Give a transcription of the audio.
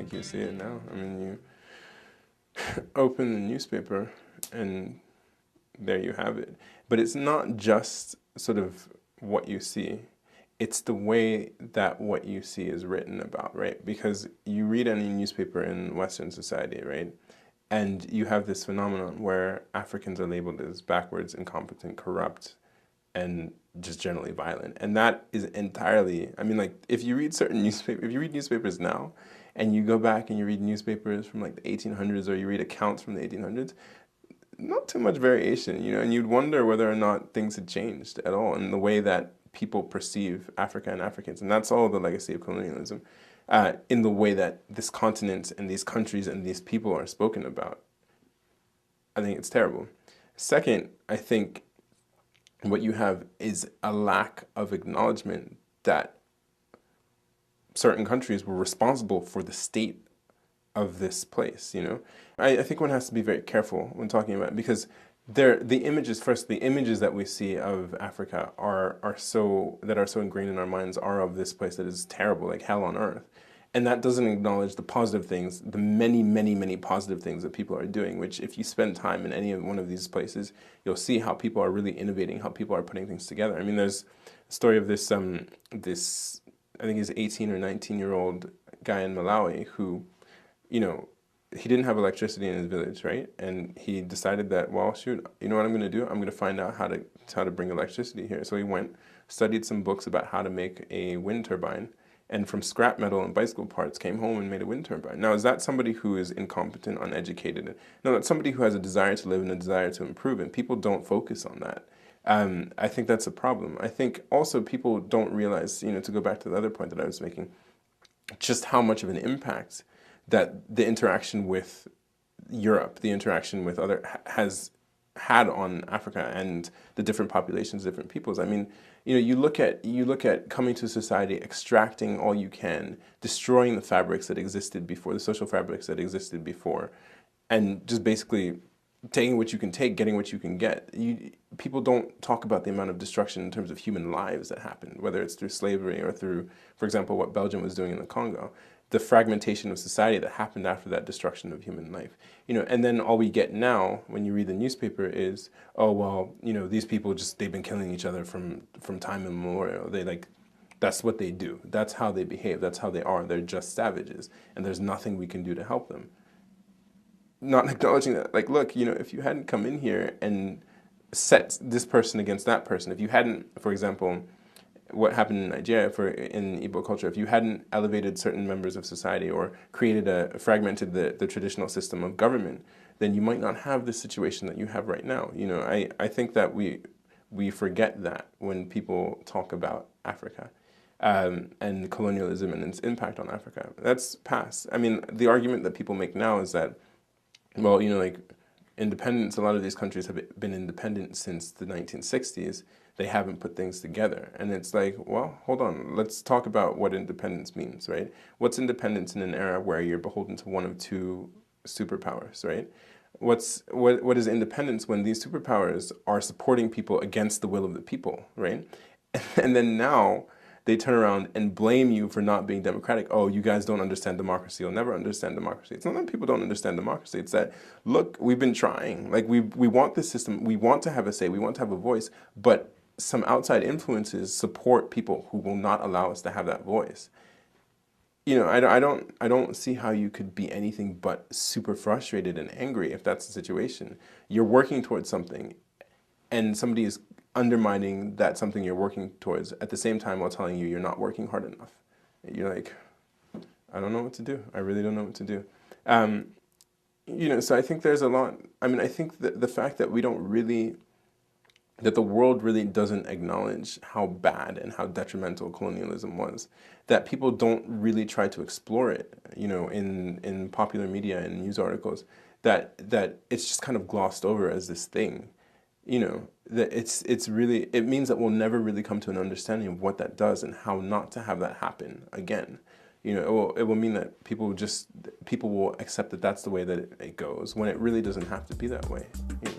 like you see it now. I mean, you open the newspaper and there you have it. But it's not just sort of what you see. It's the way that what you see is written about, right? Because you read any newspaper in Western society, right? And you have this phenomenon where Africans are labeled as backwards, incompetent, corrupt, and just generally violent. And that is entirely, I mean, like, if you read certain newspapers, if you read newspapers now, and you go back and you read newspapers from like the 1800s, or you read accounts from the 1800s, not too much variation, you know, and you'd wonder whether or not things had changed at all in the way that people perceive Africa and Africans. And that's all the legacy of colonialism, in the way that this continent and these countries and these people are spoken about. I think it's terrible. Second, I think what you have is a lack of acknowledgement that certain countries were responsible for the state of this place, you know? I think one has to be very careful when talking about it, because the images that we see of Africa are so ingrained in our minds are of this place that is terrible, like hell on earth. And that doesn't acknowledge the positive things, the many, many, many positive things that people are doing, which if you spend time in any one of these places, you'll see how people are really innovating, how people are putting things together. I mean, there's a story of this, I think he's 18 or 19-year-old guy in Malawi who, you know, he didn't have electricity in his village, right? And he decided that, well, shoot, you know what I'm going to do? I'm going to find out how to bring electricity here. So he went, studied some books about how to make a wind turbine, and from scrap metal and bicycle parts came home and made a wind turbine. Now, is that somebody who is incompetent, uneducated? No, that's somebody who has a desire to live and a desire to improve, and people don't focus on that. I think that's a problem. I think also people don't realize, you know, to go back to the other point that I was making, just how much of an impact that the interaction with Europe, the interaction with has had on Africa and the different populations, different peoples. I mean, you know, you look at coming to society, extracting all you can, destroying the fabrics that existed before, the social fabrics that existed before, and just basically taking what you can take, getting what you can get. People don't talk about the amount of destruction in terms of human lives that happened, whether it's through slavery or through, for example, what Belgium was doing in the Congo. The fragmentation of society that happened after that destruction of human life, you know, and then all we get now when you read the newspaper is, oh well, you know, these people they've been killing each other from time immemorial. That's what they do. That's how they behave. That's how they are. They're just savages, and there's nothing we can do to help them. Not acknowledging that, like, look, you know, if you hadn't come in here and set this person against that person, if you hadn't, for example, what happened in Nigeria in Igbo culture, if you hadn't elevated certain members of society or fragmented the traditional system of government, then you might not have the situation that you have right now. You know, I think that we forget that when people talk about Africa and colonialism and its impact on Africa. That's past. I mean, the argument that people make now is that, well, you know, like independence, a lot of these countries have been independent since the 1960s. They haven't put things together. And it's like, well, hold on, let's talk about what independence means, right? What's independence in an era where you're beholden to one of two superpowers, right? What is independence when these superpowers are supporting people against the will of the people, right? And then now they turn around and blame you for not being democratic. Oh, you guys don't understand democracy. You'll never understand democracy. It's not that people don't understand democracy. It's that, look, we've been trying. Like, we want this system. We want to have a say. We want to have a voice. But some outside influences support people who will not allow us to have that voice. You know, I don't see how you could be anything but super frustrated and angry if that's the situation. You're working towards something, and somebody is undermining that something you're working towards at the same time while telling you you're not working hard enough. You're like, I don't know what to do. I really don't know what to do. You know, so I think there's a lot. I mean, I think that the fact that that the world really doesn't acknowledge how bad and how detrimental colonialism was, that people don't really try to explore it, you know, in popular media and news articles, that it's just kind of glossed over as this thing, you know, that it means that we'll never really come to an understanding of what that does and how not to have that happen again. You know, it will mean that people will accept that that's the way that it goes, when it really doesn't have to be that way, you know.